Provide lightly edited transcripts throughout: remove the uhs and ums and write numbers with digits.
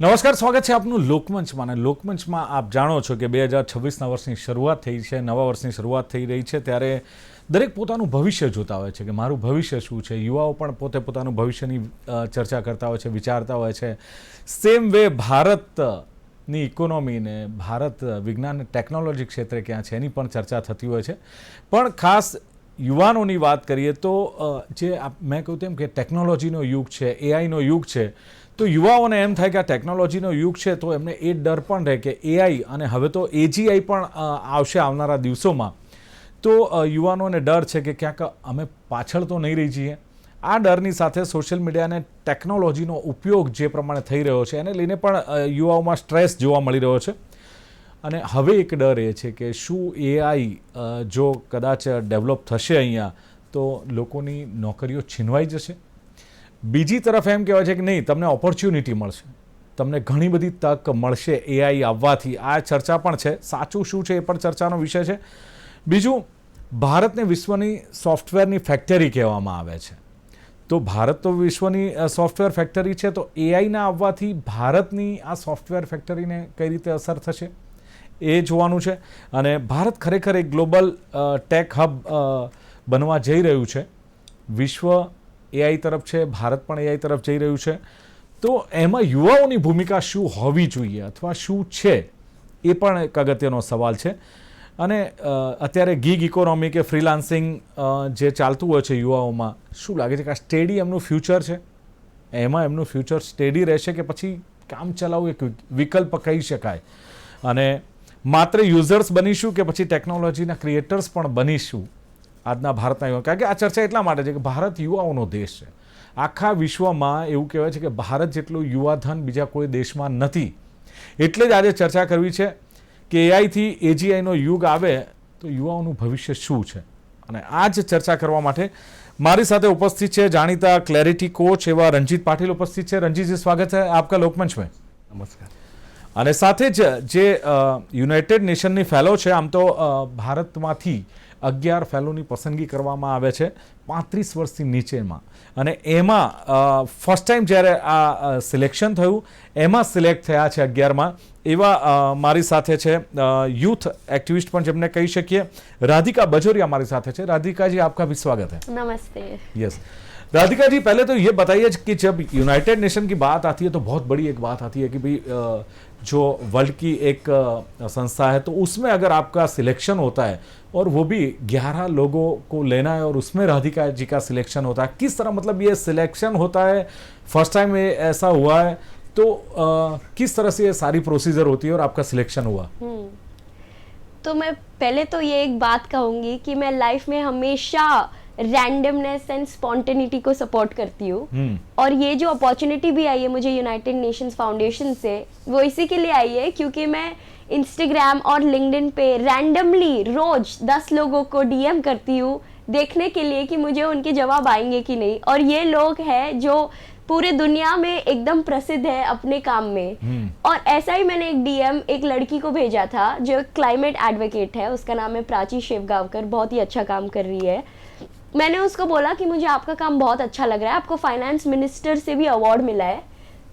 નમસ્કાર, સ્વાગત છે આપનું લોકમંચમાં. અને લોકમંચમાં આપ જાણો છો કે 2026ના વર્ષની શરૂઆત થઈ છે, નવા વર્ષની શરૂઆત થઈ રહી છે, ત્યારે દરેક પોતાનું ભવિષ્ય જોતા હોય છે કે મારું ભવિષ્ય શું છે. યુવાઓ પણ પોતે પોતાનું ભવિષ્યની ચર્ચા કરતા હોય છે, વિચારતા હોય છે. સેમ વે ભારતની ઇકોનોમીને, ભારત વિજ્ઞાન ટેકનોલોજી ક્ષેત્રે ક્યાં છે એની પણ ચર્ચા થતી હોય છે. પણ ખાસ યુવાનોની વાત કરીએ તો જે મેં કહ્યું તેમ કે ટેકનોલોજીનો યુગ છે, એઆઈનો યુગ છે, તો યુવાઓને એમ થાય કે આ ટેકનોલોજીનો યુગ છે તો એમને એ ડર પણ રહે કે એઆઈ અને હવે તો એજીઆઈ પણ આવશે આવનારા દિવસોમાં. તો યુવાનોને ડર છે કે ક્યાંક અમે પાછળ તો નહીં રહી જઈએ. આ ડરની સાથે સોશિયલ મીડિયા અને ટેકનોલોજીનો ઉપયોગ જે પ્રમાણે થઈ રહ્યો છે એને લઈને પણ યુવાઓમાં સ્ટ્રેસ જોવા મળી રહ્યો છે. અને હવે એક ડર એ છે કે શું એઆઈ જો કદાચ ડેવલપ થશે અહીંયા તો લોકોની નોકરીઓ છીનવાઈ જશે. બીજી તરફ એમ કહેવાય છે કે નહીં, તમને ઓપોર્ચ્યુનિટી મળશે, તમને ઘણી બધી તક મળશે એઆઈ આવવાથી. આ ચર્ચા પણ છે. સાચું શું છે એ પણ ચર્ચાનો વિષય છે. બીજું, ભારતને વિશ્વની સોફ્ટવેરની ફેક્ટરી કહેવામાં આવે છે. તો ભારત તો વિશ્વની સોફ્ટવેર ફેક્ટરી છે, તો એઆઈના આવવાથી ભારતની આ સોફ્ટવેર ફેક્ટરીને કઈ રીતે અસર થશે એ જોવાનું છે. અને ભારત ખરેખર એક ગ્લોબલ ટેક હબ બનવા જઈ રહ્યું છે. વિશ્વ એઆઈ તરફ છે, ભારત પણ એઆઈ તરફ જઈ રહ્યું છે. તો એમાં યુવાઓની ભૂમિકા શું હોવી જોઈએ અથવા શું છે એ પણ એક અગત્યનો સવાલ છે. અને અત્યારે ગીગ ઇકોનોમી કે ફ્રીલાન્સિંગ જે ચાલતું હોય છે યુવાઓમાં, શું લાગે છે કે આ સ્ટેડી એમનું ફ્યુચર છે? એમાં એમનું ફ્યુચર સ્ટેડી રહેશે કે પછી કામ ચલાવવું એક વિકલ્પ કહી શકાય? અને માત્ર યુઝર્સ બનીશું કે પછી ટેકનોલોજીના ક્રિએટર્સ પણ બનીશું આજના ભારતના યુવા? કારણ કે આ ચર્ચા એટલા માટે છે કે ભારત યુવાઓનો દેશ છે. આખા વિશ્વમાં એવું કહેવાય છે કે ભારત જેટલું યુવાધન બીજા કોઈ દેશમાં નથી. એટલે જ આજે ચર્ચા કરવી છે કે એઆઈથી એજીઆઈનો યુગ આવે તો યુવાઓનું ભવિષ્ય શું છે. અને આ જ ચર્ચા કરવા માટે મારી સાથે ઉપસ્થિત છે જાણીતા ક્લેરિટી કોચ એવા રંજીત પાટીલ ઉપસ્થિત છે. રંજીતજી, સ્વાગત છે આપકા લોકમંચ में. નમસ્કાર. અને સાથે જ જે યુનાઇટેડ નેશનની ફેલો છે, આમ તો ભારતમાંથી 11 ફેલોની પસંદગી કરવામાં આવે છે 35 વર્ષથી નીચેમાં. અને એમાં ફર્સ્ટ ટાઈમ જ્યારે આ સિલેક્શન થયું એમાં સિલેક્ટ થયા છે 11માં. એવા મારી સાથે છે यूथ एक्टिविस्ट પણ જેમને કહી શકીએ, राधिका बजोरिया मारी साथ है. राधिका जी, आपका भी स्वागत है. नमस्ते. यस राधिका जी, पहले तो ये बताइए कि जब यूनाइटेड नेशन की बात आती है तो बहुत बड़ी एक बात आती है कि भाई जो वर्ल्ड की एक संस्था है तो उसमें अगर आपका सिलेक्शन होता है और वो भी 11 लोगों को लेना है और उसमें राधिका जी का सिलेक्शन होता है, किस तरह मतलब ये सिलेक्शन होता है? फर्स्ट टाइम ये ऐसा हुआ है तो किस तरह से ये सारी प्रोसीजर होती है और आपका सिलेक्शन हुआ? तो मैं पहले तो ये एक बात कहूँगी कि मैं लाइफ में हमेशा रैंडमनेस एंड स्पॉन्टेनिटी को सपोर्ट करती हूँ. और ये जो अपॉर्चुनिटी भी आई है मुझे यूनाइटेड नेशंस फाउंडेशन से, वो इसी के लिए आई है क्योंकि मैं इंस्टाग्राम और लिंक्डइन पे रैंडमली रोज 10 लोगों को डीएम करती हूँ देखने के लिए कि मुझे उनके जवाब आएंगे कि नहीं. और ये लोग हैं जो पूरे दुनिया में एकदम प्रसिद्ध है अपने काम में. और ऐसा ही मैंने एक डीएम एक लड़की को भेजा था जो क्लाइमेट एडवोकेट है, उसका नाम है प्राची शिवगांवकर, बहुत ही अच्छा काम कर रही है. मैंने उसको बोला कि मुझे आपका काम बहुत अच्छा लग रहा है, आपको फाइनेंस मिनिस्टर से भी अवार्ड मिला है,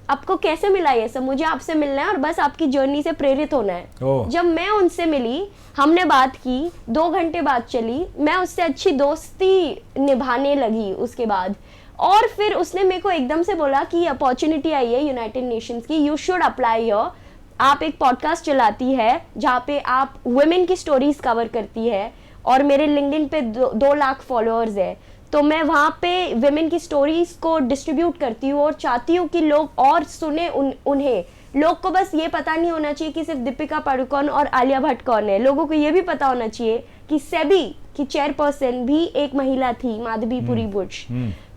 आपको कैसे मिला ये सब? मुझे आपसे मिलना है और बस आपकी जर्नी से प्रेरित होना है. जब मैं उनसे मिली, हमने बात की, 2 घंटे बात चली, मैं उससे अच्छी दोस्ती निभाने लगी उसके बाद. और फिर उसने मेरे को एकदम से बोला कि अपॉर्चुनिटी आई है यूनाइटेड नेशंस की, यू शुड अप्लाई हियर. आप एक पॉडकास्ट चलाती है जहाँ पे आप वुमेन की स्टोरीज कवर करती है और मेरे लिंक्डइन पे 2 लाख फॉलोअर्स है, तो मैं वहाँ पे वुमेन की स्टोरीज को डिस्ट्रीब्यूट करती हूँ और चाहती हूँ कि लोग और सुने उन्हें. लोग को बस ये पता नहीं होना चाहिए कि सिर्फ दीपिका पादुकोण और आलिया भट्ट कौन है, लोगों को ये भी पता होना चाहिए कि सेबी की चेयरपर्सन भी एक महिला थी, माधवीपुरी बुच.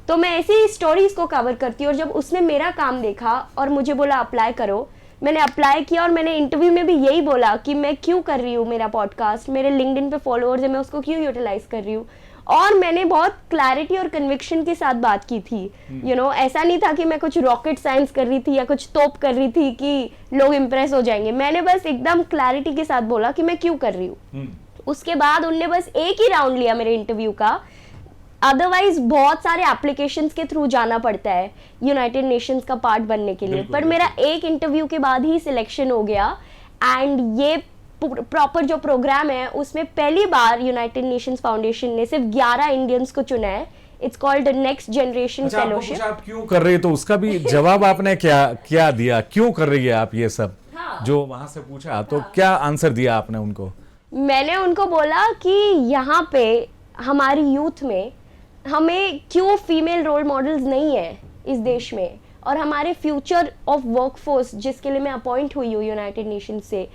तो मैं ऐसी स्टोरीज को कवर करती हूँ. और जब उसने मेरा काम देखा और मुझे बोला अप्लाई करो, मैंने अप्लाई किया. और मैंने इंटरव्यू में भी यही बोला कि मैं क्यों कर रही हूँ मेरा पॉडकास्ट, मेरे लिंक्डइन पे फॉलोअर्स है, मैं उसको क्यों यूटिलाइज कर रही हूँ. और मैंने बहुत क्लैरिटी और कन्विक्शन के साथ बात की थी. ऐसा नहीं था कि मैं कुछ रॉकेट साइंस कर रही थी या कुछ तोप कर रही थी कि लोग इम्प्रेस हो जाएंगे. मैंने बस एकदम क्लैरिटी के साथ बोला कि मैं क्यों कर रही हूँ. उसके बाद उनने बस एक ही राउंड लिया मेरे इंटरव्यू का. अदरवाइज बहुत सारे एप्लीकेशंस के थ्रू जाना पड़ता है यूनाइटेड नेशंस का पार्ट बनने के लिए, पर मेरा एक इंटरव्यू के बाद ही सिलेक्शन हो गया। एंड ये प्रॉपर जो प्रोग्राम है उसमें पहली बार यूनाइटेड नेशंस फाउंडेशन ने सिर्फ 11 इंडियंस को चुना है। It's called next generation fellowship. आप क्यों कर रही है तो उसका भी जवाब आपने क्या दिया, क्यों कर रही है आप ये सब? जो वहां से पूछा तो क्या आंसर दिया आपने उनको? मैंने उनको बोला कि यहाँ पे हमारी यूथ में हमें क्यों फीमेल रोल मॉडल्स नहीं है इस देश में, और हमारे फ्यूचर ऑफ वर्कफोर्स जिसके लिए मैं अपॉइंट हुई हूँ यूनाइटेड नेशन से,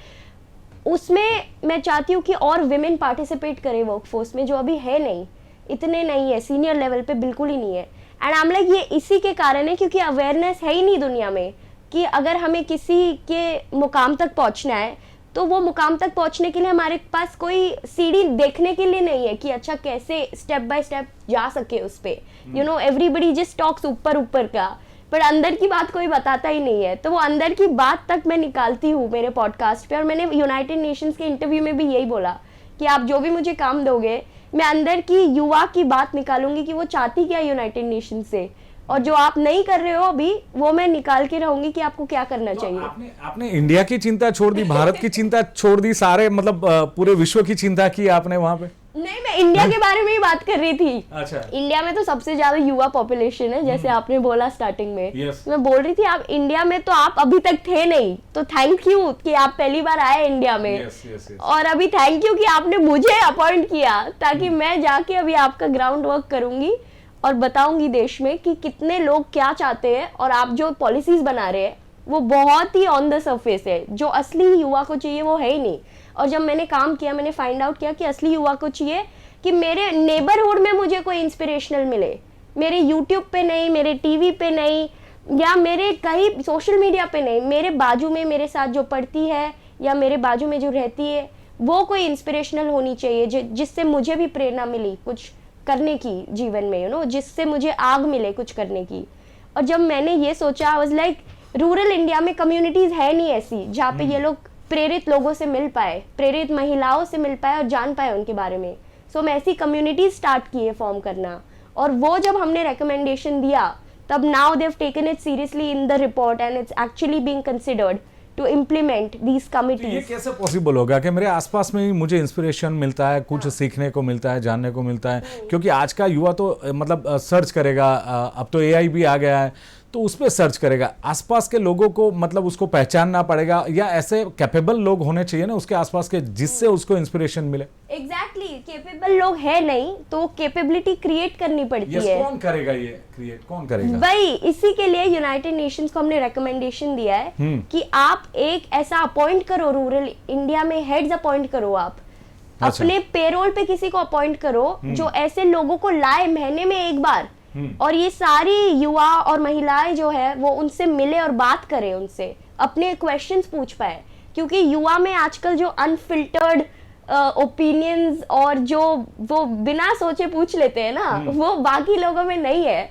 उसमें मैं चाहती हूँ कि और विमेन पार्टिसिपेट करें वर्कफोर्स में, जो अभी है नहीं, इतने नहीं है, सीनियर लेवल पे बिल्कुल ही नहीं है। एंड आई एम लाइक ये इसी के कारण है क्योंकि अवेयरनेस है ही नहीं दुनिया में कि अगर हमें किसी के मुकाम तक पहुंचना है तो वो मुकाम तक पहुंचने के लिए हमारे पास कोई सीढ़ी देखने के लिए नहीं है कि अच्छा कैसे स्टेप बाय स्टेप जा सके उस पे। You know everybody just talks ऊपर ऊपर का, पर अंदर की बात कोई बताता ही नहीं है। तो वो अंदर की बात तक मैं निकालती हूँ मेरे पॉडकास्ट पे, और मैंने यूनाइटेड नेशंस के इंटरव्यू में भी यही बोला कि आप जो भी मुझे काम दोगे मैं अंदर की युवा की बात निकालूंगी कि वो चाहती क्या यूनाइटेड नेशन से, और जो आप नहीं कर रहे हो अभी वो मैं निकाल के रहूंगी कि आपको क्या करना चाहिए। आपने इंडिया की चिंता छोड़ दी, भारत की चिंता छोड़ दी, सारे मतलब पूरे विश्व की चिंता की आपने वहां पे? नहीं, मैं इंडिया के बारे में ही बात कर रही थी। अच्छा। इंडिया में तो सबसे ज्यादा युवा पॉपुलेशन है, जैसे आपने बोला स्टार्टिंग में। yes. मैं बोल रही थी आप इंडिया में तो आप अभी तक थे नहीं, तो थैंक यू कि आप पहली बार आए इंडिया में। yes. और अभी थैंक यू कि आपने मुझे अपॉइंट किया ताकि मैं जाके अभी आपका ग्राउंड वर्क करूंगी और बताऊंगी देश में कि कितने लोग क्या चाहते हैं, और आप जो पॉलिसीज बना रहे हैं वो बहुत ही ऑन द सरफेस है, जो असली युवा को चाहिए वो है ही नहीं। और जब मैंने काम किया मैंने फाइंड आउट किया कि असली युवा को चाहिए कि मेरे नेबरहुड में मुझे कोई इंस्पिरेशनल मिले, मेरे यूट्यूब पे नहीं, मेरे टीवी पे नहीं, या मेरे कहीं सोशल मीडिया पे नहीं, मेरे बाजू में मेरे साथ जो पढ़ती है या मेरे बाजू में जो रहती है वो कोई इंस्पिरेशनल होनी चाहिए, जिससे मुझे भी प्रेरणा मिली कुछ करने की जीवन में, यू नो, जिससे मुझे आग मिले कुछ करने की। और जब मैंने ये सोचा I was like rural India में कम्युनिटीज है नहीं ऐसी जहाँ पे ये लोग प्रेरित लोगों से मिल पाए, प्रेरित महिलाओं से मिल पाए और जान पाए उनके बारे में। सो मैं ऐसी कम्युनिटीज स्टार्ट किए फॉर्म करना, और वो जब हमने रिकमेंडेशन दिया तब now they have taken it seriously in the report and it's actually being considered to implement these committees. ये कैसे पॉसिबल होगा कि मेरे आसपास में ही मुझे इंस्पिरेशन मिलता है, कुछ सीखने को मिलता है, जानने को मिलता है? क्योंकि आज का युवा तो मतलब सर्च करेगा, अब तो एआई भी आ गया है तो उस पर सर्च करेगा, आसपास के लोगों को मतलब उसको पहचानना पड़ेगा, या ऐसे कैपेबल लोग होने चाहिए ना उसके आसपास के जिससे उसको इंस्पिरेशन मिले। एग्जैक्टली, कैपेबल लोग है नहीं तो कैपेबिलिटी क्रिएट करनी पड़ती है। कौन करेगा ये क्रिएट, कौन करेगा भाई? इसी के लिए यूनाइटेड नेशंस को हमने रिकमेंडेशन दिया है कि आप एक ऐसा अपॉइंट करो, रूरल इंडिया में हेड्स अपॉइंट करो, आप अपने पेरोल पे किसी को अपॉइंट करो जो ऐसे लोगों को लाए महीने में एक बार, और ये सारी युवा और महिलाएं जो है वो उनसे मिले और बात करें, उनसे अपने क्वेश्चंस पूछ पाए, क्योंकि युवा में आजकल जो अनफिल्टर्ड ओपिनियंस और जो वो बिना सोचे पूछ लेते हैं ना, वो बाकी लोगों में नहीं है।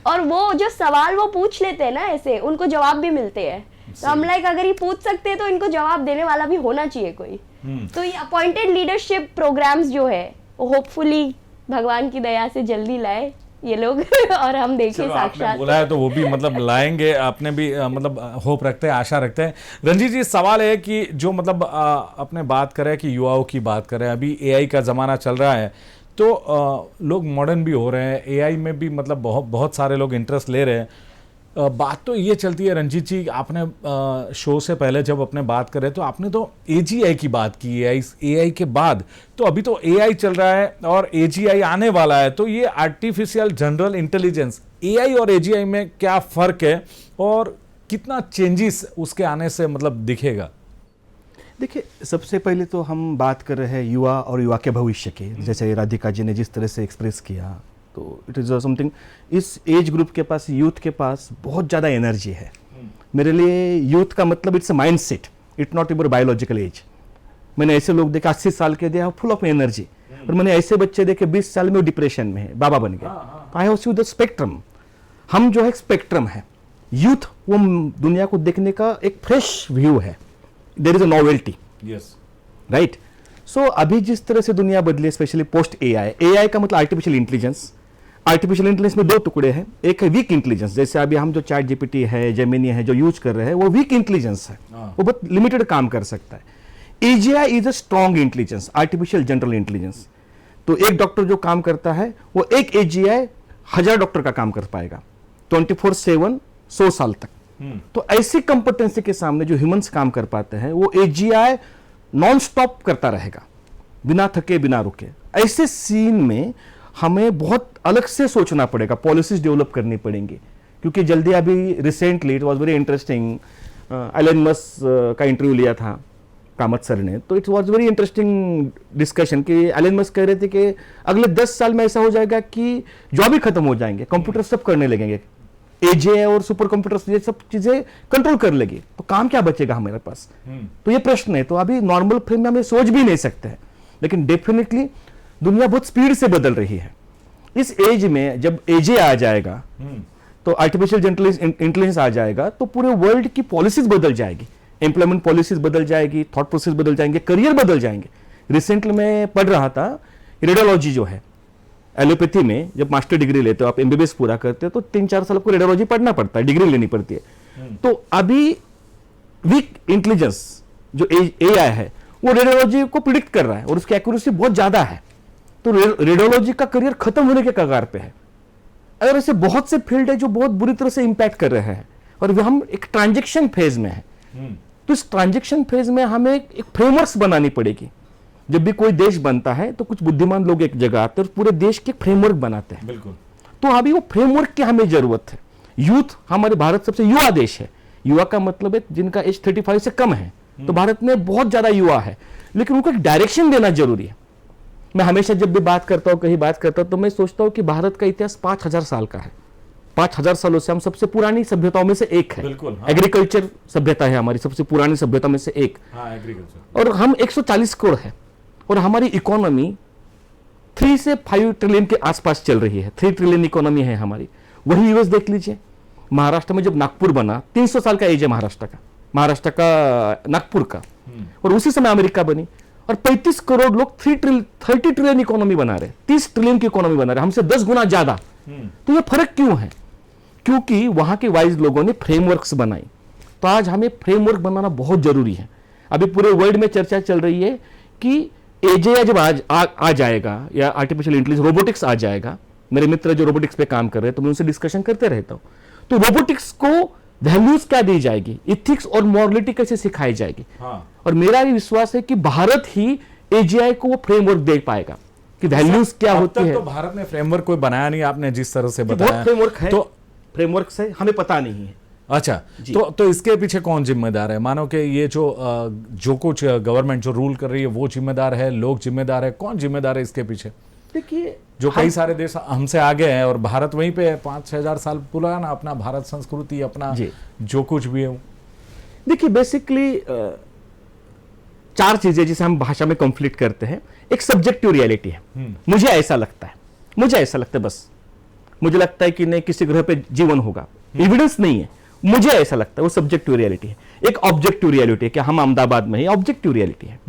और वो जो सवाल वो पूछ लेते हैं ना ऐसे, उनको जवाब भी मिलते हैं। तो हम लाइक अगर ये पूछ सकते हैं तो इनको जवाब देने वाला भी होना चाहिए कोई। तो ये अपॉइंटेड लीडरशिप प्रोग्राम्स जो है होपफुली भगवान की दया से जल्दी लाए ये लोग और हम देखें साक्षात। बोला है तो वो भी मतलब लाएंगे, आपने भी मतलब होप रखते हैं, आशा रखते हैं। रंजीत जी, सवाल है कि जो मतलब अपने बात करें कि युवाओं की बात करें, अभी एआई का ज़माना चल रहा है तो लोग मॉडर्न भी हो रहे हैं, एआई में भी मतलब बहुत सारे लोग इंटरेस्ट ले रहे हैं। बात तो ये चलती है रंजीत जी, आपने शो से पहले जब अपने बात करे तो आपने तो एजीआई की बात की है, एआई के बाद तो अभी तो एआई चल रहा है और एजीआई आने वाला है। तो ये आर्टिफिशियल जनरल इंटेलिजेंस, एआई और एजीआई में क्या फ़र्क है और कितना चेंजेस उसके आने से मतलब दिखेगा? देखिए, सबसे पहले तो हम बात कर रहे हैं युवा और युवा के भविष्य के, जैसे राधिका जी ने जिस तरह से एक्सप्रेस किया, तो इट इज़ समथिंग, इस एज ग्रुप के पास, यूथ के पास बहुत ज़्यादा एनर्जी है। मेरे लिए यूथ का मतलब it's a mind set, it not your biological age. मैंने ऐसे लोग देखे 80 साल के, they are full of energy, और मैंने ऐसे बच्चे देखे 20 साल में वो डिप्रेशन में है, बाबा बन गए। I have seen the spectrum. हम जो है स्पेक्ट्रम है, यूथ वो दुनिया को देखने का एक फ्रेश व्यू है, there is a novelty, right. So अभी जिस तरह से दुनिया बदली, स्पेशली पोस्ट एआई, एआई का मतलब आर्टिफिशियल इंटेलिजेंस, आर्टिफिशियल इंटेलिजेंस में दो टुकड़े हैं, एक है वीक इंटेलिजेंस, जैसे अभी हम जो चैट जीपीटी है, जेमिनी है जो यूज कर रहे हैं, वो वीक इंटेलिजेंस है, वो बहुत लिमिटेड काम कर सकता है। AGI is a strong intelligence, artificial general intelligence. तो एक डॉक्टर जो काम करता है वो एक एजीआई 1000 डॉक्टर का काम कर पाएगा 24/7 100 साल तक। तो ऐसी कंपिटेंसी के सामने जो ह्यूमंस काम कर पाते हैं वो एजीआई नॉन स्टॉप करता रहेगा, बिना थके बिना रुके। ऐसे सीन में हमें बहुत अलग से सोचना पड़ेगा, पॉलिसीज डेवलप करनी पड़ेंगी, क्योंकि जल्दी अभी recently it was very interesting, Elon Musk का इंटरव्यू लिया था कामत सर ने, तो it was very interesting discussion कि एलन मस्क कह रहे थे कि अगले 10 साल में ऐसा हो जाएगा कि जॉब ही खत्म हो जाएंगे, कंप्यूटर सब करने लगेंगे, एजे और सुपर कंप्यूटर्स ये सब चीजें कंट्रोल कर लेगी, तो काम क्या बचेगा हमारे पास? तो ये प्रश्न है। तो अभी नॉर्मल फ्रेम में हम सोच भी नहीं सकते हैं, लेकिन डेफिनेटली दुनिया बहुत स्पीड से बदल रही है। इस एज में जब एजे आ जाएगा तो आर्टिफिशियल इंटेलिजेंस आ जाएगा, तो पूरे वर्ल्ड की पॉलिसीज बदल जाएगी, एम्प्लॉयमेंट पॉलिसीज बदल जाएगी, थॉट प्रोसेस बदल जाएंगे, करियर बदल जाएंगे। रिसेंटली मैं पढ़ रहा था, रेडियोलॉजी जो है, एलोपैथी में जब मास्टर डिग्री लेते हो, आप एमबीबीएस पूरा करते हो, तो 3-4 साल आपको रेडियोलॉजी पढ़ना पड़ता है, डिग्री लेनी पड़ती है। तो अभी वीक इंटेलिजेंस जो एआई है वो रेडियोलॉजी को प्रिडिक्ट कर रहा है और उसकी एक्यूरेसी बहुत ज्यादा है। तो रेडियोलॉजी का करियर खत्म होने के कगार पे है। अगर ऐसे बहुत से फील्ड है जो बहुत बुरी तरह से इंपैक्ट कर रहे हैं और हम एक ट्रांजेक्शन फेज में है, तो इस ट्रांजेक्शन फेज में हमें एक फ्रेमवर्क बनानी पड़ेगी। जब भी कोई देश बनता है तो कुछ बुद्धिमान लोग एक जगह आते हैं और पूरे देश के फ्रेमवर्क बनाते हैं। बिल्कुल। तो अभी वो फ्रेमवर्क की हमें जरूरत है। यूथ, हमारे भारत सबसे युवा देश है, युवा का मतलब है जिनका एज 35 से कम है, तो भारत में बहुत ज्यादा युवा है, लेकिन उनको एक डायरेक्शन देना जरूरी है। मैं हमेशा जब भी बात करता हूं, कहीं बात करता हूं, तो मैं सोचता हूं कि भारत का इतिहास 5000 साल का है। 5000 सालों से हम सबसे पुरानी सभ्यताओं में से एक है। बिल्कुल, हाँ। एग्रीकल्चर सभ्यता है हमारी सबसे पुरानी सभ्यता में से एक। हाँ, एग्रीकल्चर। और हम 140 करोड़ है और हमारी इकोनॉमी 3 से 5 ट्रिलियन के आसपास चल रही है। 3 ट्रिलियन इकोनॉमी है हमारी। वही यूएस देख लीजिए, महाराष्ट्र में जब नागपुर बना, 300 साल का एज है महाराष्ट्र का नागपुर का, और उसी समय अमेरिका बनी और 35 करोड़ लोग 30 ट्रिलियन इकोनॉमी बना रहे, 30 ट्रिलियन की इकोनॉमी बना रहे, हमसे 10 गुना ज्यादा। तो ये फर्क क्यों है? क्योंकि वहां के वाइज लोगों ने फ्रेमवर्क्स बनाई। तो आज हमें फ्रेमवर्क बनाना बहुत जरूरी है। अभी पूरे वर्ल्ड में चर्चा चल रही है कि एजे जब आ जाएगा या आर्टिफिशियल इंटेलिजेंस रोबोटिक्स आ जाएगा। मेरे मित्र जो रोबोटिक्स पे काम कर रहे हैं तो मैं उनसे डिस्कशन करते रहता हूं। तो रोबोटिक्स को वैल्यूज क्या दी जाएगी, इथिक्स और मॉरलिटी कैसे सिखाई जाएगी। हाँ। और मेरा भी विश्वास है कि भारत ही एजीआई को वो फ्रेमवर्क दे पाएगा कि वैल्यूज क्या होती है। तो भारत ने फ्रेमवर्क कोई बनाया नहीं, आपने जिस तरह से बहुत बताया। फ्रेमवर्क है, तो फ्रेमवर्क से हमें पता नहीं है। अच्छा, तो इसके पीछे कौन जिम्मेदार है? मानो कि ये जो कुछ गवर्नमेंट जो रूल कर रही है वो जिम्मेदार है, लोग जिम्मेदार है, कौन जिम्मेदार है इसके पीछे? देखिए, जो कई सारे देश हमसे आगे हैं और भारत वहीं पे है, 5-6 साल पुराना अपना भारत संस्कृति, अपना जो कुछ भी है। देखिए, बेसिकली 4 चीजें जिसे हम भाषा में कॉन्फ्लिक्ट करते हैं। एक सब्जेक्टिव रियलिटी है, मुझे ऐसा लगता है, बस मुझे लगता है कि नहीं किसी ग्रह पे जीवन होगा, एविडेंस नहीं है, मुझे ऐसा लगता है, वो सब्जेक्टिव रियलिटी है। एक ऑब्जेक्टिव रियलिटी है कि हम अहमदाबाद में ही, ऑब्जेक्टिव रियलिटी है,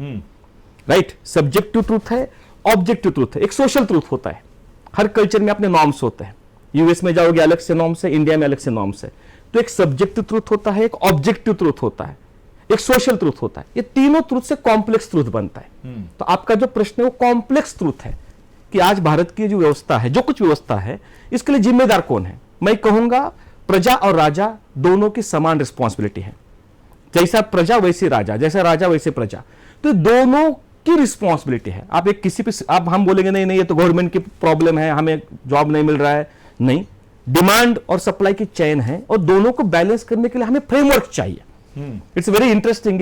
राइट। सब्जेक्टिव ट्रूथ है, ऑब्जेक्टिव ट्रूथ है। एक सोशल ट्रूथ होता है, हर कल्चर में अपने नॉर्म्स होते हैं। यूएस में जाओगे अलग से नॉर्म्स है, इंडिया में अलग से नॉर्म्स है। तो एक सब्जेक्टिव ट्रूथ होता है, एक ऑब्जेक्टिव ट्रूथ होता है, एक सोशल ट्रूथ होता है। ये तीनों ट्रूथ से कॉम्प्लेक्स ट्रूथ बनता है। तो आपका जो प्रश्न है वो कॉम्प्लेक्स ट्रूथ है कि आज भारत की जो व्यवस्था है, जो कुछ व्यवस्था है, इसके लिए जिम्मेदार कौन है? मैं कहूंगा प्रजा और राजा दोनों की समान रिस्पॉन्सिबिलिटी है। जैसा प्रजा वैसे राजा, जैसा राजा वैसे प्रजा, तो दोनों की रिस्पॉन्सिबिलिटी है। आप एक किसी पे आप हम बोलेंगे नहीं ये तो गवर्नमेंट की प्रॉब्लम है, हमें जॉब नहीं मिल रहा है, नहीं, डिमांड और सप्लाई की चेन है और दोनों को बैलेंस करने के लिए हमें फ्रेमवर्क चाहिए। It's very interesting.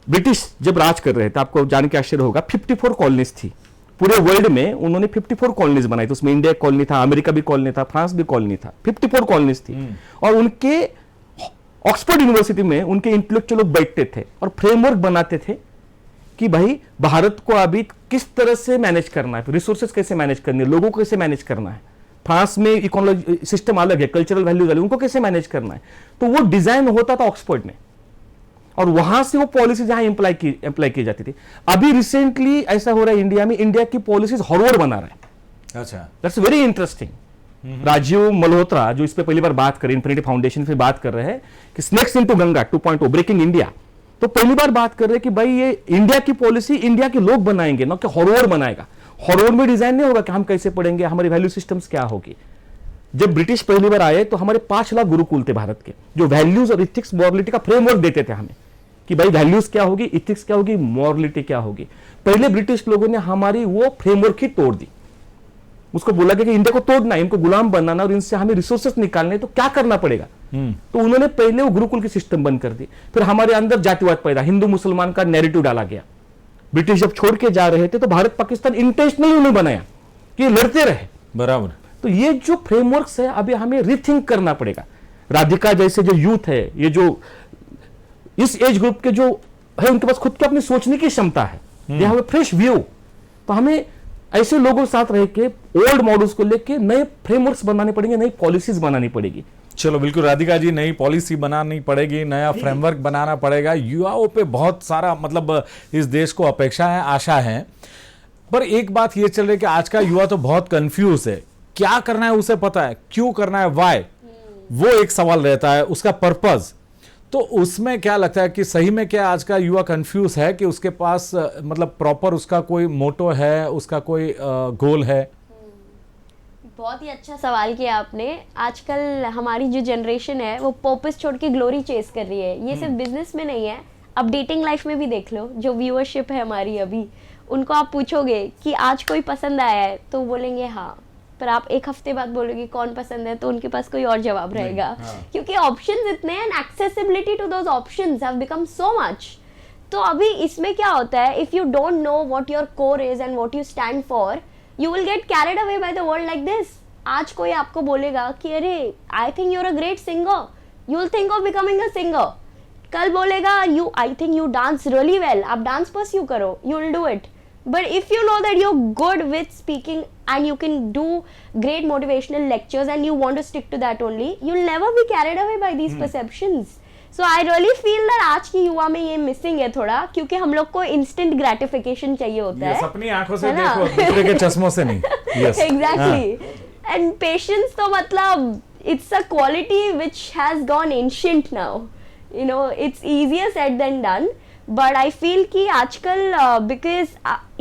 ब्रिटिश जब राज कर रहे थे, आपको जान के आश्चर्य होगा, 54 कॉलोनीज थी पूरे वर्ल्ड में। उन्होंने 54 कॉलोनीज बनाई थी, उसमें इंडिया कॉलोनी था, अमेरिका भी कॉलोनी था, फ्रांस भी कॉलोनी था, 54 कॉलोनीज थी। और उनके ऑक्सफोर्ड यूनिवर्सिटी में उनके इंटेलेक्चुअल लोग बैठते थे और फ्रेमवर्क बनाते थे कि भाई भारत को अभी किस तरह से मैनेज करना है, रिसोर्सेज कैसे मैनेज करनी है, लोगों को कैसे मैनेज करना है। फ्रांस में इकोनॉमी सिस्टम अलग है, कल्चरल वैल्यूज अलग, उनको कैसे मैनेज करना है। तो वो डिजाइन होता था ऑक्सफोर्ड में। और वहां से वो पॉलिसी जहां अप्लाई की जाती थी। अभी रिसेंटली ऐसा हो रहा है इंडिया में, इंडिया की पॉलिसीज हॉरवर्ड बना रहा है। अच्छा, that's very interesting. Rajiv Malhotra जो इस पे पहली बार बात कर रहे हैं, इन्फिनिटी फाउंडेशन पे बात कर रहे हैं कि snakes into Ganga 2.0 breaking India, तो पहली बार बात कर रहे हैं कि भाई ये इंडिया की पॉलिसी इंडिया के लोग बनाएंगे, ना कि हॉरवर्ड बनाएगा। हॉरवर्ड में डिजाइन नहीं होगा कि हम कैसे पढ़ेंगे, हमारी वैल्यू सिस्टम्स क्या होगी। जब ब्रिटिश पहली बार आए तो हमारे 5 लाख गुरुकुल थे भारत के, जो वैल्यूज और इथिक्स मॉरलिटी का फ्रेमवर्क देते थे हमें कि भाई वैल्यूज क्या होगी, इथिक्स क्या होगी, मॉरलिटी क्या होगी। पहले ब्रिटिश लोगों ने हमारी वो फ्रेमवर्क ही तोड़ दी। उसको बोला कि इंडिया को तोड़ना, इनको गुलाम बनाना और इनसे हमें रिसोर्सेस निकालने, तो क्या करना पड़ेगा। तो उन्होंने पहले वो गुरुकुल की सिस्टम बंद कर दी। फिर हमारे अंदर जातिवाद पैदा, हिंदू मुसलमान का नैरेटिव डाला गया। ब्रिटिश जब छोड़ के जा रहे थे तो भारत पाकिस्तान इंटेंशनली उन्होंने बनाया कि लड़ते रहे। बराबर। तो ये जो फ्रेमवर्क्स है अभी हमें रीथिंक करना पड़ेगा। राधिका जैसे जो यूथ है, ये जो इस एज ग्रुप के जो है, उनके पास खुद की अपनी सोचने की क्षमता है, they have a fresh view. तो हमें ऐसे लोगों के साथ रह के ओल्ड मॉडल्स को लेके नए फ्रेमवर्क्स बनाने पड़ेंगे, नई पॉलिसीज बनानी पड़ेगी। चलो बिल्कुल राधिका जी, नई पॉलिसी बनानी पड़ेगी, नया फ्रेमवर्क बनाना पड़ेगा। युवाओं पे बहुत सारा मतलब इस देश को अपेक्षा है, आशा है। पर एक बात ये चल रही है कि आज का युवा तो बहुत कंफ्यूज है, क्या करना है उसे पता है, क्यों करना है, वाई, वो एक सवाल रहता है, उसका पर्पज। तो उसमें क्या लगता है कि सही में क्या आज का युवा कंफ्यूज है कि उसके पास मतलब प्रॉपर उसका कोई मोटो है, उसका कोई गोल है? बहुत ही अच्छा सवाल किया आपने। आजकल हमारी जो जनरेशन है वो पर्पस छोड़ के ग्लोरी चेस कर रही है। ये सिर्फ बिजनेस में नहीं है, अब डेटिंग लाइफ में भी देख लो। जो व्यूअरशिप है हमारी अभी, उनको आप पूछोगे कि आज कोई पसंद आया है तो बोलेंगे हाँ, पर आप एक हफ्ते बाद बोलोगे कौन पसंद है तो उनके पास कोई और जवाब रहेगा। क्योंकि ऑप्शंस इतने हैं, accessibility to those options have become so much. तो अभी इसमें क्या होता है, if you don't know what your core is and what you stand for, you will get carried away by the world like this. आज कोई आपको बोलेगा कि अरे I think you are a great singer, you will think of becoming a singer. कल बोलेगा you I think you dance really well, आप dance pursue करो, you will do it. But if you know that you're good with speaking and you can do great motivational lectures and you want to stick to that only, you'll never be carried away by these perceptions. So I really feel that आज की युवा में ये missing है थोड़ा, क्योंकि हम लोग को instant gratification चाहिए होता है। अपनी आंखों से देखो, दूसरे के चश्मों से नहीं। Yes. Exactly. And patience तो मतलब it's a quality which has gone ancient now. You know, it's easier said than done. But I feel कि आजकल because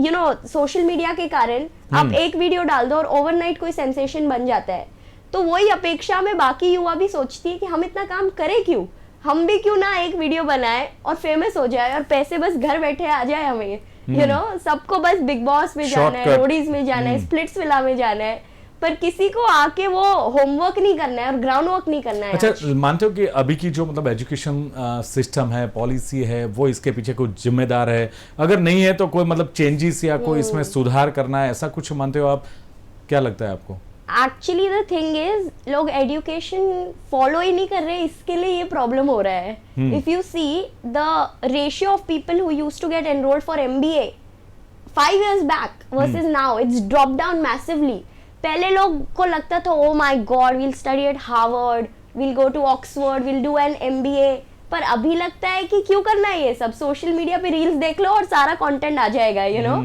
you know social media के कारण आप एक वीडियो डाल दो और ओवरनाइट कोई सेंसेशन बन जाता है, तो वही अपेक्षा में बाकी युवा भी सोचती है कि हम इतना काम करें क्यों, हम भी क्यों ना एक वीडियो बनाए और फेमस हो जाए और पैसे बस घर बैठे आ जाए हमें। यू नो, सबको बस बिग बॉस में जाना है, रोडीज में जाना है, स्प्लिट्स विला में जाना है, पर किसी को आके वो होमवर्क नहीं करना है और ग्राउंड वर्क नहीं करना है। अच्छा, मानते हो कि अभी की जो मतलब एजुकेशन सिस्टम है, पॉलिसी है, वो इसके पीछे कुछ जिम्मेदार है? अगर नहीं है तो कोई मतलब चेंजेस या कोई इसमें सुधार करना है, ऐसा कुछ मानते हो आप? क्या लगता है आपको? एक्चुअली द थिंग इज, लोग एजुकेशन फॉलो ही नहीं कर रहे, इसके लिए ये प्रॉब्लम हो रहा है। If you see the ratio of people who used to get enrolled for MBA 5 years back versus now, it's drop down massively. पहले लोग को लगता था oh my God, we'll study at Harvard, we'll go to Oxford, we'll do an MBA, पर अभी लगता है कि क्यों करना है ये सब, सोशल मीडिया पे रील्स देख लो और सारा कंटेंट आ जाएगा। यू नो,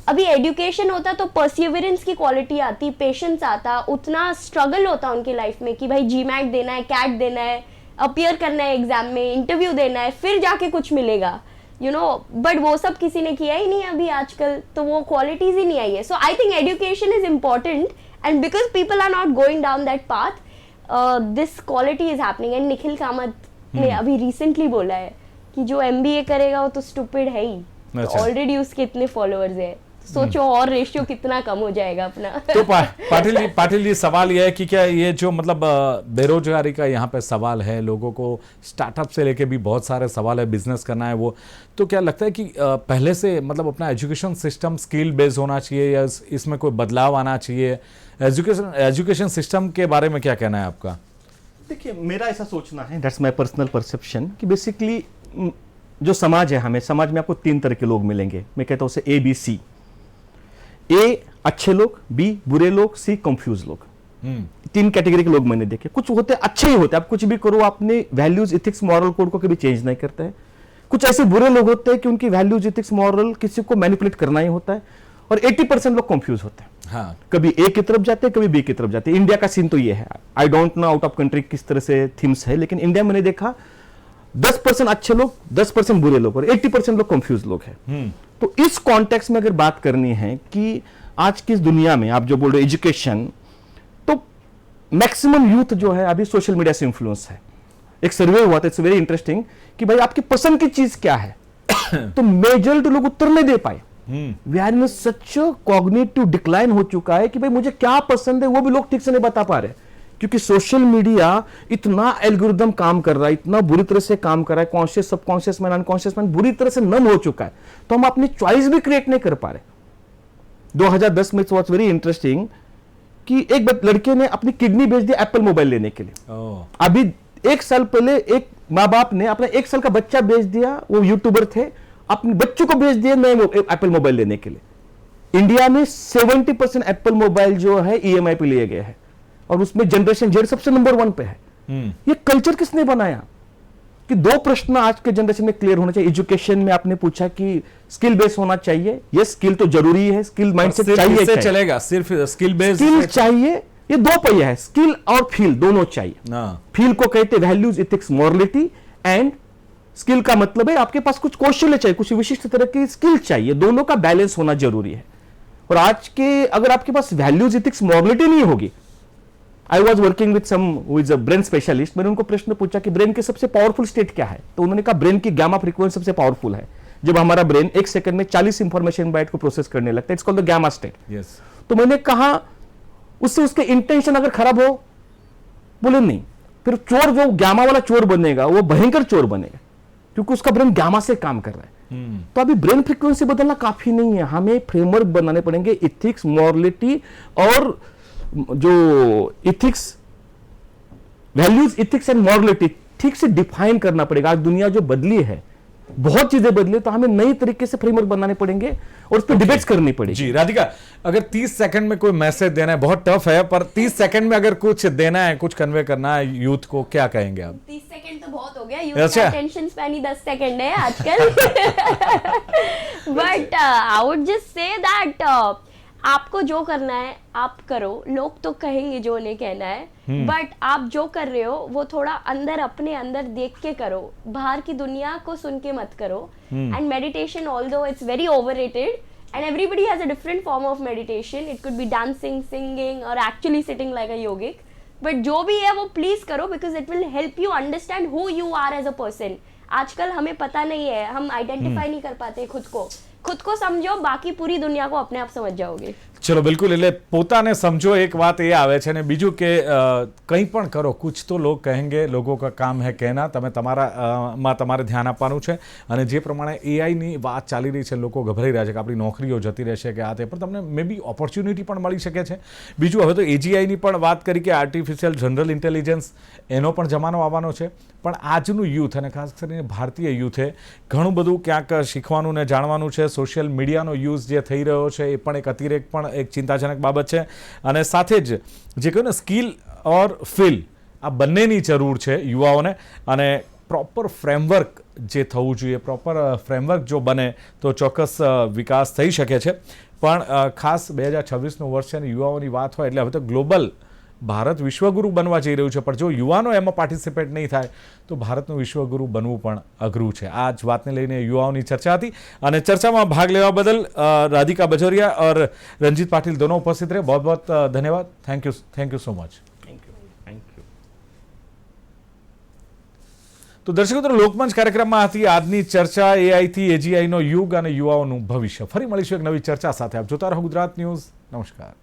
अभी एजुकेशन होता तो परसिवरेंस की क्वालिटी आती, पेशेंस आता, उतना स्ट्रगल होता उनकी लाइफ में कि भाई GMAT देना है, कैट देना है, अपीयर करना है एग्जाम में, इंटरव्यू देना है, फिर जाके कुछ मिलेगा। यू नो, बट वो सब किसी ने किया ही नहीं अभी आजकल, तो वो क्वालिटीज ही नहीं आई है। So I think education is important, and because people are not going down that path, this quality is happening. And Nikhil Kamath ने अभी रिसेंटली बोला है कि जो MBA करेगा वो तो स्टूपिड है ही, ऑलरेडी उसके इतने फॉलोअर्स है, सोचो और रेशियो कितना कम हो जाएगा अपना। तो पाटिल जी सवाल यह है कि क्या ये जो मतलब बेरोजगारी का यहाँ पे सवाल है, लोगों को स्टार्टअप से लेके भी बहुत सारे सवाल है, बिजनेस करना है वो, तो क्या लगता है कि पहले से मतलब अपना एजुकेशन सिस्टम स्किल बेस्ड होना चाहिए या इसमें कोई बदलाव आना चाहिए? एजुकेशन सिस्टम के बारे में क्या कहना है आपका? देखिए, मेरा ऐसा सोचना है, दैट्स माय पर्सनल परसेप्शन, कि बेसिकली जो समाज है, हमें समाज में आपको 3 तरह के लोग मिलेंगे। मैं कहता हूँ उसे ABC। A अच्छे लोग, B बुरे लोग, C कंफ्यूज लोग। 3 कैटेगरी के लोग मैंने देखे। कुछ होते अच्छे ही होते, आप कुछ भी करो, अपने वैल्यूज, इथिक्स, मॉरल कोड को कभी चेंज नहीं करते हैं। कुछ ऐसे बुरे लोग होते हैं कि उनकी वैल्यूज एथिक्स मॉरल किसी को मैनिपुलेट करना ही होता है, और 80% लोग कंफ्यूज होते हैं। हाँ, कभी ए की तरफ जाते हैं, कभी बी की तरफ जाते हैं। इंडिया का सीन तो ये है, I don't know out of country किस तरह से थीम्स है, लेकिन इंडिया मैंने देखा 10% अच्छे लोग, 10% बुरे लोग और 80% लोग कंफ्यूज लोग हैं। तो इस कॉन्टेक्स्ट में अगर बात करनी है कि आज की इस दुनिया में आप जो बोल रहे हो एजुकेशन, तो मैक्सिमम यूथ जो है अभी सोशल मीडिया से इन्फ्लुएंस है। एक सर्वे हुआ था, इट्स वेरी इंटरेस्टिंग, कि भाई आपकी पसंद की चीज क्या है तो मेजॉरिटी लोग उत्तर नहीं दे पाए। We are in such cognitive decline हो चुका है कि भाई मुझे क्या पसंद है वो भी लोग ठीक से नहीं बता पा रहे, क्योंकि सोशल मीडिया इतना एल्गोरिदम काम कर रहा है, इतना बुरी तरह से काम कर रहा है, conscious subconscious mind unconscious mind बुरी तरह से नम हो चुका है, तो हम अपनी चॉइस भी क्रिएट नहीं कर पा रहे। 2010 में वॉज वेरी इंटरेस्टिंग कि एक लड़के ने अपनी किडनी बेच दी एप्पल मोबाइल लेने के लिए। अभी 1 साल पहले एक माँ बाप ने अपना 1 साल का बच्चा बेच दिया, वो यूट्यूबर थे, अपने बच्चों को बेच दिया नए एप्पल मोबाइल लेने के लिए। इंडिया में 70% एप्पल मोबाइल जो है ईएमआई पे लिए गए हैं, और उसमें जनरेशन जेड सबसे नंबर 1 पे है। ये कल्चर किसने बनाया? कि 2 प्रश्न आज के जनरेशन में क्लियर होना चाहिए। एजुकेशन में आपने पूछा कि स्किल बेस होना चाहिए, ये स्किल तो जरूरी है, स्किल माइंडसेट चाहिए, इससे चलेगा, सिर्फ स्किल बेस्ड स्किल चाहिए, ये 2 पहिया है, स्किल और फील दोनों चाहिए। फील को कहते हैं values ethics morality, and skill का मतलब है आपके पास कुछ कौशल्य चाहिए, कुछ विशिष्ट तरह की स्किल चाहिए, दोनों का बैलेंस होना जरूरी है। और आज के अगर आपके पास वैल्यूज एथिक्स मॉरलिटी नहीं होगी, I was working with some who is a brain specialist, मैंने उनको प्रश्न पूछा कि ब्रेन की सबसे पावरफुल स्टेट क्या है, तो उन्होंने कहा ब्रेन की गामा फ्रीक्वेंसी सबसे पावरफुल है। जब हमारा ब्रेन 1 सेकंड में 40 इंफॉर्मेशन बाइट को प्रोसेस करने लगता है, it's called the gamma state. तो मैंने कहा उससे उसके इंटेंशन अगर खराब हो, बोले नहीं, फिर चोर जो गामा वाला चोर बनेगा वो भयंकर चोर बनेगा, क्योंकि उसका ब्रेन गामा से काम कर रहा है। तो अभी ब्रेन फ्रीक्वेंसी बदलना काफी नहीं है, हमें फ्रेमवर्क बनाने पड़ेंगे, इथिक्स मॉरलिटी और जो ethics values ethics and morality ठीक से डिफाइन करना पड़ेगा। आज दुनिया जो बदली है, बहुत चीजें बदली, तो हमें नई तरीके से फ्रेमवर्क बनाने पड़ेंगे और उस पर डिबेट्स करनी पड़ेगी। जी राधिका, अगर 30 सेकंड में कोई मैसेज देना है, बहुत टफ है, पर 30 सेकंड में अगर कुछ देना है, कुछ कन्वे करना है यूथ को, क्या कहेंगे आप? 30 सेकंड तो बहुत हो गया, यूथ का अटेंशन स्पैन ही 10 सेकंड है आजकल। But I would just say that आपको जो करना है आप करो, लोग तो कहेंगे जो उन्हें कहना है, बट आप जो कर रहे हो वो थोड़ा अंदर अपने अंदर देख के करो, बाहर की दुनिया को सुन के मत करो। And meditation, although it's very overrated and everybody has a different form of meditation, it could be dancing, singing or actually sitting like a yogic, but जो भी है वो please करो, because it will help you understand who you are as a person। आजकल हमें पता नहीं है, हम आइडेंटिफाई नहीं कर पाते खुद को समझो, बाकी पूरी दुनिया को अपने आप समझ जाओगे। ચલો બિલકુલ, એટલે પોતાને સમજો, એક વાત એ આવે છે, અને બીજું કે કંઈ પણ કરો, કુછ તો લોગ કહેંગે, લોગો કા કામ હે કહેના, તમે તમારામાં તમારે ધ્યાન આપવાનું છે। અને જે પ્રમાણે એઆઈની વાત ચાલી રહી છે, લોકો ગભરાઈ રહ્યા છે કે આપણી નોકરીઓ જતી રહેશે કે આ તે, પણ તમને મે બી ઓપોર્ચ્યુનિટી પણ મળી શકે છે। બીજું, હવે તો એજીઆઈની પણ વાત કરી કે આર્ટિફિશિયલ જનરલ ઇન્ટેલિજન્સ, એનો પણ જમાનો આવવાનો છે, પણ આજનું યુથ અને ખાસ કરીને ભારતીય યુથે ઘણું બધું ક્યાંક શીખવાનું ને જાણવાનું છે। સોશિયલ મીડિયાનો યુઝ જે થઈ રહ્યો છે એ પણ એક અતિરેક પણ એક ચિંતાજનક બાબત છે, અને સાથે જ જે કહ્યું ને સ્કિલ ઓર ફીલ, આ બંનેની જરૂર છે યુવાઓને, અને પ્રોપર ફ્રેમવર્ક જે થવું જોઈએ, પ્રોપર ફ્રેમવર્ક જો બને તો ચોક્કસ વિકાસ થઈ શકે છે। પણ ખાસ 2026નું વર્ષ છે અને યુવાઓની વાત હોય એટલે હવે તો ગ્લોબલ ભારત વિશ્વગુરુ બનવા જઈ રહ્યું છે, પણ જો યુવાનો એમાં પાર્ટિસિપેટ નહીં થાય તો ભારતનું વિશ્વગુરુ બનવું પણ અઘરું છે। આ જ વાતને લઈને યુવાઓની ચર્ચા હતી, અને ચર્ચામાં ભાગ લેવા બદલ રાધિકા બજોરિયા और रंजीत पाटिल दोनों उपस्थित रहे, बहुत बहुत धन्यवाद। Thank you so much. Thank you. तो दर्शकों, तो લોકમંચ કાર્યક્રમમાં હતી આજની ચર્ચા એઆઈ થી એજીઆઈ નો યુગ અને યુવાઓનું ભવિષ્ય। ફરી મળીશું એક નવી ચર્ચા સાથે। આપ જોતા રહો ગુજરાત ન્યૂઝ। નમસ્કાર।